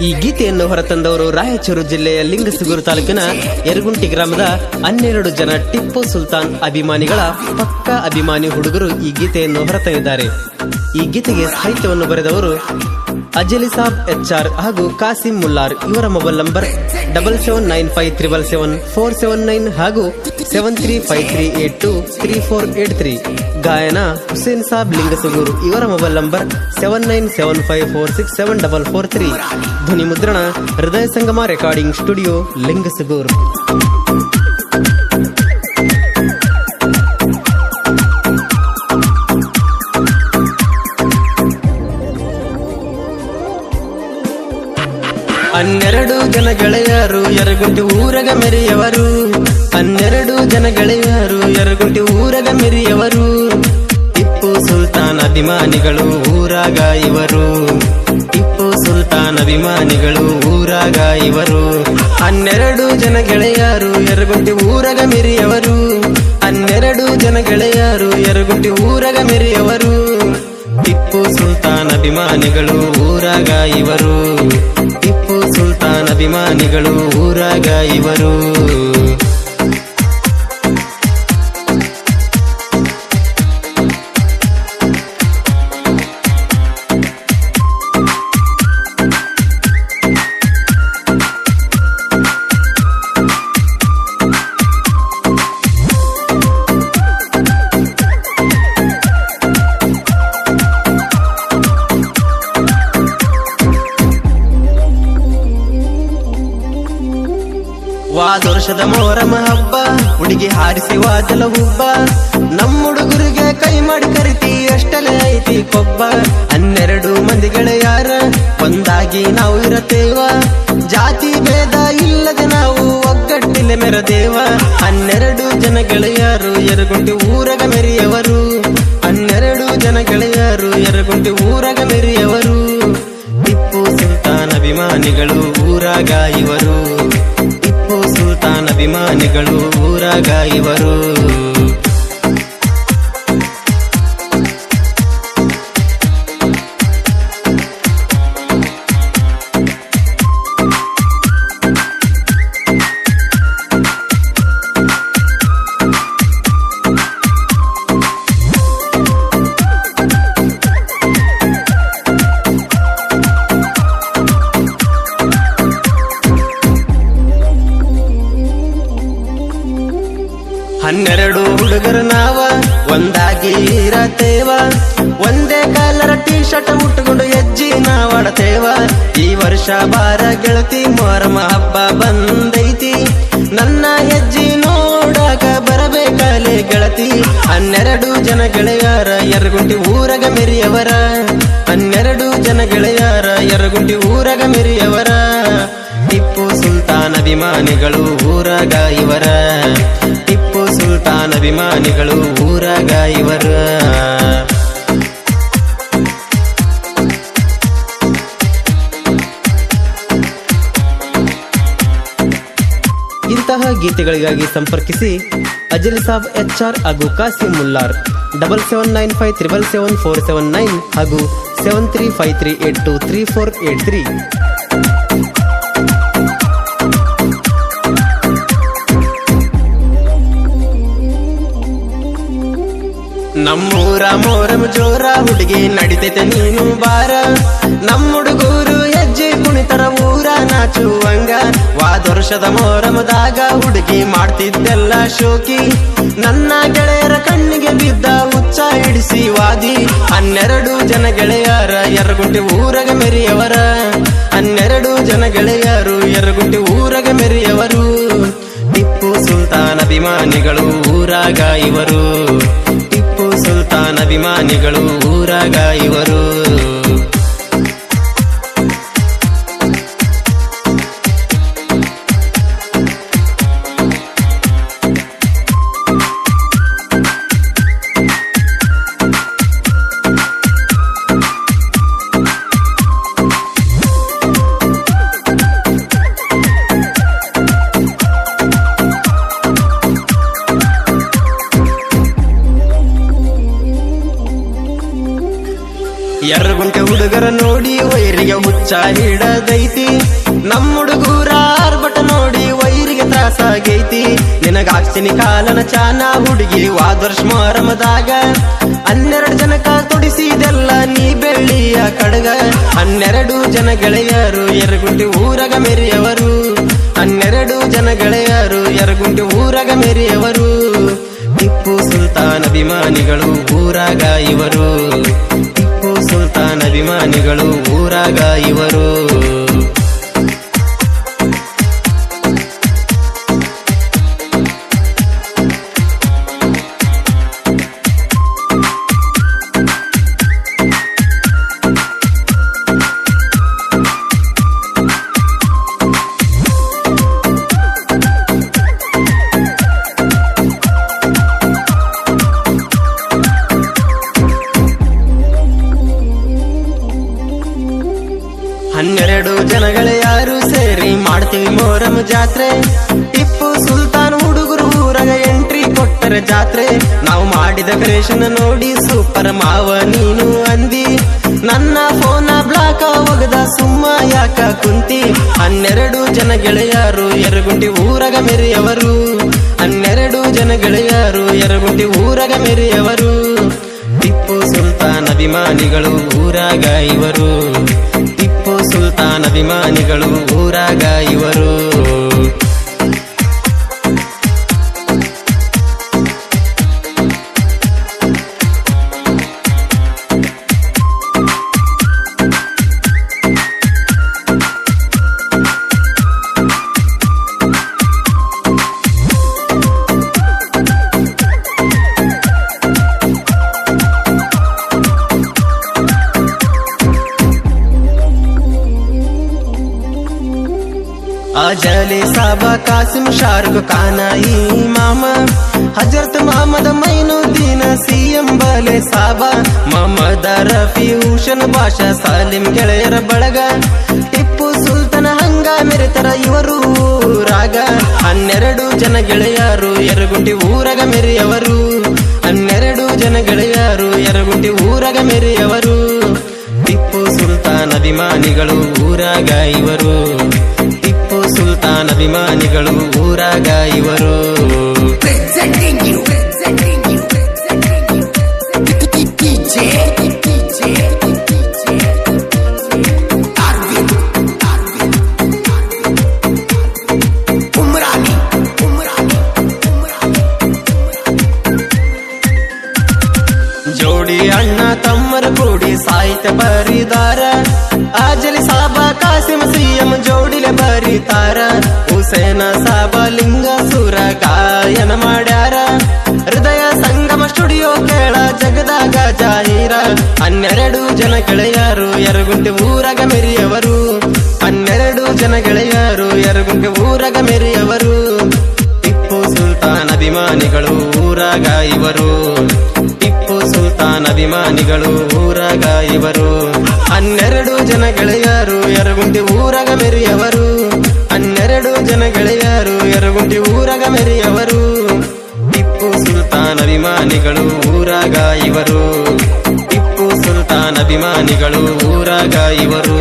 ಈ ಗೀತೆಯನ್ನು ಹೊರತಂದವರು ರಾಯಚೂರು ಜಿಲ್ಲೆಯ ಲಿಂಗಸುಗೂರು ತಾಲೂಕಿನ ಯರಗುಂಟಿ ಗ್ರಾಮದ 12 ಜನ ಟಿಪ್ಪು ಸುಲ್ತಾನ್ ಅಭಿಮಾನಿಗಳ ಪಕ್ಕಾ ಅಭಿಮಾನಿ ಹುಡುಗರು ಈ ಗೀತೆಯನ್ನು ಹೊರತಂದಿದ್ದಾರೆ. ಈ ಗೀತೆಗೆ ಸಾಹಿತ್ಯವನ್ನು ಬರೆದವರು ಅಜಲಿಸಾಬ್ HR ಹಾಗೂ ಕಾಸಿಂ ಮುಲ್ಲಾರ್. ಇವರ ಮೊಬೈಲ್ ನಂಬರ್ 7795777479 ಹಾಗೂ 7353823483. ಗಾಯನ ಹುಸೇನ್ ಸಾಬ್ ಲಿಂಗಸುಗೂರು. ಇವರ ಮೊಬೈಲ್ ನಂಬರ್ 7975467443. ಧ್ವನಿ ಮುದ್ರಣ ಹೃದಯ ಸಂಗಮ ರೆಕಾರ್ಡಿಂಗ್ ಸ್ಟುಡಿಯೋ ಲಿಂಗಸುಗೂರು. ಹನ್ನೆರಡು ಜನ ಗೆಳೆಯರು ಯರಗುಂಟಿ ಊರಗ ಮೆರೆಯವರು. 12 ಜನ ಗೆಳೆಯರು ಯರಗುಂಟಿ ಊರಗ ಮೆರೆಯವರು. ಟಿಪ್ಪು ಸುಲ್ತಾನ್ ಅಭಿಮಾನಿಗಳು ಊರಾಗ ಇವರು. ಟಿಪ್ಪು ಸುಲ್ತಾನ್ ಅಭಿಮಾನಿಗಳು ಊರಾಗ ಇವರು. 12 ಜನ ಗೆಳೆಯರು ಯರಗುಂಟಿ ಊರಗ ಮೆರೆಯವರು. 12 ಜನ ಗೆಳೆಯರು ಯರಗುಂಟಿ ಊರಗ ಮೆರೆಯವರು. ಟಿಪ್ಪು ಸುಲ್ತಾನ್ ಅಭಿಮಾನಿಗಳು ಊರಾಗ ಇವರು. ಟಿಪ್ಪು ಸುಲ್ತಾನ್ ಅಭಿಮಾನಿಗಳು ಊರಾಗ ಇವರು. ವಾದೋರ್ಷದ ಮೊಹರಮ ಹಬ್ಬ ಹುಡುಗಿ ಹಾರಿಸಿ ವಾದಲ ಹುಬ್ಬ. ನಮ್ಮ ಹುಡುಗರಿಗೆ ಕೈ ಮಾಡಿ ಕರಿತಿ ಅಷ್ಟಲೇ ಐತಿ ಕೊಬ್ಬ. 12 ಮಂದಿ ಗೆಳೆಯರ ಒಂದಾಗಿ ನಾವು ಇರತೇವ. ಜಾತಿ ಭೇದ ಇಲ್ಲದೆ ನಾವು ಒಗ್ಗಟ್ಟಿಲೆ ಮೆರೆದೇವ. 12 ಜನ ಗೆಳೆಯರು ಯರಗುಂಟಿ ಊರಗ ಮೆರೆಯವರು. 12 ಜನ ಗೆಳೆಯರು ಯರಗುಂಟಿ ಊರಗ ಮೆರೆಯವರು. ಟಿಪ್ಪು ಸುಲ್ತಾನ್ ಅಭಿಮಾನಿಗಳು ಊರಾಗ ಇವರು. ಟಿಪ್ಪು ಸುಲ್ತಾನ್ ಅಭಿಮಾನಿಗಳು ಊರಾಗ ಇವರು. ಹನ್ನೆರಡು ಹುಡುಗರು ನಾವ ಒಂದಾಗಿ ಇರತೇವ. ಒಂದೇ ಕಲರ್ ಟೀ ಶರ್ಟ್ ಉಟ್ಕೊಂಡು ಹೆಜ್ಜಿ ನಾವಾಡತೇವ. ಈ ವರ್ಷ ಬಾರ ಗೆಳತಿ ಮೊಹರಮ ಹಬ್ಬ ಬಂದೈತಿ. ನನ್ನ ಹೆಜ್ಜಿ ನೋಡಾಕ ಬರಬೇಕಲೆ ಗೆಳತಿ. 12 ಜನ ಗೆಳೆಯರ ಯರಗುಂಟಿ ಊರಗ ಮೆರೆಯವರ. 12 ಜನ ಗೆಳೆಯರ ಯರಗುಂಟಿ ಊರಗ ಮೆರೆಯವರ. ಟಿಪ್ಪು ಸುಲ್ತಾನ್ ಅಭಿಮಾನಿಗಳು ಊರಾಗ ಇವರ. ಟಿಪ್ಪು ಸುಲ್ತಾನ್ ಅಭಿಮಾನಿಗಳು ಊರಾಗ ಇವರ. ಇಂತಹ ಗೀತೆಗಳಿಗಾಗಿ ಸಂಪರ್ಕಿಸಿ ಅಜಲಿಸಾಬ್ HR ಹಾಗೂ ಕಾಸಿಂ ಮುಲ್ಲಾರ್. 7795777479 ಹಾಗೂ 7353823483. ನಮ್ಮೂರ ಮೊಹರಂ ಜೋರ ಹುಡುಗಿ ನಡಿತೈತೆ ನೀನು ಬಾರ. ನಮ್ಮ ಹುಡುಗರು ಹೆಜ್ಜೆ ಕುಣಿತರ ಊರ ನಾಚುವಂಗ. ವಾದೋರ್ಷದ ಮೊಹರಮದಾಗ ಹುಡುಗಿ ಮಾಡ್ತಿದ್ದೆಲ್ಲ ಶೋಕಿ. ನನ್ನ ಗೆಳೆಯರ ಕಣ್ಣಿಗೆ ಬಿದ್ದ ಹುಚ್ಚ ಹಿಡಿಸಿ ವಾದಿ. 12 ಜನ ಗೆಳೆಯರ ಯರಗುಂಟಿ ಊರಗ ಮೆರೆಯವರ. 12 ಜನ ಗೆಳೆಯರು ಯರಗುಂಟಿ ಊರಗ ಮೆರೆಯವರು. ಟಿಪ್ಪು ಸುಲ್ತಾನ್ ಅಭಿಮಾನಿಗಳು ಊರಾಗ ಇವರು. ಟಿಪ್ಪು ಸುಲ್ತಾನ್ ಅಭಿಮಾನಿಗಳು ಊರಾಗ ಇವರು. ಯರಗುಂಟಿ ಹುಡುಗಿಯರಿಗೆ ಹುಚ್ಚ ಹಿಡದೈತಿ ನಮ್ಮ ಹುಡುಗೂರ ಆರ್ಭಟ ನೋಡಿ ವೈರಿಗೆ ತ್ರಾಸಾಗೈತಿ ನಿನಗಾಕ್ಸಿನಿ ಕಾಲನ ಚಾನ ಹುಡುಗಿ ವಾದರ್ಶ ಮೊಹರಮದಾಗ 12 ಜನಕ ತೊಡಿಸಿದೆಲ್ಲ ನೀ ಬೆಳ್ಳಿಯ ಕಡಗ 12 ಜನ ಗೆಳೆಯರು ಯರಗುಂಟಿ ಊರಗ ಮೆರೆಯವರು 12 ಜನ ಗೆಳೆಯರು ಯರಗುಂಟಿ ಊರಗ ಮೆರೆಯವರು ಟಿಪ್ಪು ಸುಲ್ತಾನ್ ಅಭಿಮಾನಿಗಳು ಊರಾಗ ಇವರು ಟಿಪ್ಪು ಸುಲ್ತಾನ್ ಅಭಿಮಾನಿಗಳು ಊರಾಗ ಇವರು ಹನ್ನೆರಡು ಜನಗಳೇ ಯಾರು ಸೇರಿ ಮಾಡ್ತೀವಿ ಮೊಹರಂ ಜಾತ್ರೆ ಟಿಪ್ಪು ಸುಲ್ತಾನ್ ಹುಡುಗರು ಊರಾಗ ಎಂಟ್ರಿ ಕೊಟ್ಟರೆ ಜಾತ್ರೆ ನಾವು ಮಾಡಿದ ಕ್ರೇಷನ್ ನೋಡಿ ಸೂಪರ್ ಮಾವ ನೀನು ಅಂದಿ ನನ್ನ ಫೋನ ಬ್ಲಾಕ್ ಒಗದ ಸುಮ್ಮ ಯಾಕ ಕುಂತಿ 12 ಜನ ಗೆಳೆಯರು ಯರಗುಂಟಿ ಊರಾಗ ಮೆರೆಯವರು 12 ಜನ ಗೆಳೆಯರು ಯರಗುಂಟಿ ಊರಾಗ ಮೆರೆಯವರು ಟಿಪ್ಪು ಸುಲ್ತಾನ್ ಅಭಿಮಾನಿಗಳು ಊರಾಗ ಇವರು ಟಿಪ್ಪು ಸುಲ್ತಾನ್ ಅಭಿಮಾನಿಗಳು ಊರಾಗ ಇವರು अजले साबा कासिम शारुख खाना इमाम हजरत मोहम्मद मैनुद्दीन सीएम बले साबा मोहम्मद रफी हुसैन बादशा सालिम ಗೆಳೆಯರ ಬಳಗ ಟಿಪ್ಪು ಸುಲ್ತಾನ್ ಹಂಗ ಮೆರೆತರ ಇವರು ರಾಗ 12 ಜನ ಗೆಳೆಯರು ಯರಗುಂಟಿ ಊರಾಗ ಮೆರೆಯವರು 12 ಜನ ಗೆಳೆಯರು ಯರಗುಂಟಿ ಊರಾಗ ಮೆರೆಯವರು ಟಿಪ್ಪು ಸುಲ್ತಾನ್ ಅಭಿಮಾನಿಗಳು ಊರಾಗ ಇವರು ಟಿಪ್ಪು ಸುಲ್ತಾನ್ ಅಭಿಮಾನಿಗಳು ಊರಾಗ ಇವರು ಜೋಡಿ ಅಣ್ಣ ತಮ್ಮರ ಕೂಡಿ ಸಾಹಿತ್ಯ ಬರಿದಾರ ಆಜಲಿ ಸಾಬ ಕಾಸಿಂ ಸಿಎಂ ಜೋಡಿಲೆ ಬರೀತಾರ ಹುಸೇನ ಸಾಬ ಲಿಂಗ ಸುರ ಗಾಯನ ಮಾಡ್ಯಾರ ಹೃದಯ ಸಂಗಮ ಸ್ಟುಡಿಯೋ ಕೇಳ ಜಗದಾಗ ಜಾಹೀರ 12 ಜನ ಗೆಳೆಯರು ಯರಗುಂಟಿ ಊರಾಗ ಮೆರೆಯವರು 12 ಜನ ಗೆಳೆಯರು ಯರಗುಂಟಿ ಊರಾಗ ಮೆರೆಯವರು ಟಿಪ್ಪು ಸುಲ್ತಾನ್ ಅಭಿಮಾನಿಗಳು ಊರಾಗ ಇವರು ಟಿಪ್ಪು ಸುಲ್ತಾನ್ ಅಭಿಮಾನಿಗಳು ಊರಾಗ ಇವರು 12 ಜನ ಗೆಳೆಯರು ಯರಗುಂಟಿ ಊರಾಗ ಮೆರೆಯವರು 12 ಜನ ಗೆಳೆಯರು ಯರಗುಂಟಿ ಊರಾಗ ಮೆರೆಯವರು ಟಿಪ್ಪು ಸುಲ್ತಾನ್ ಅಭಿಮಾನಿಗಳು ಊರಾಗ ಇವರು ಟಿಪ್ಪು ಸುಲ್ತಾನ್ ಅಭಿಮಾನಿಗಳು ಊರಾಗ ಇವರು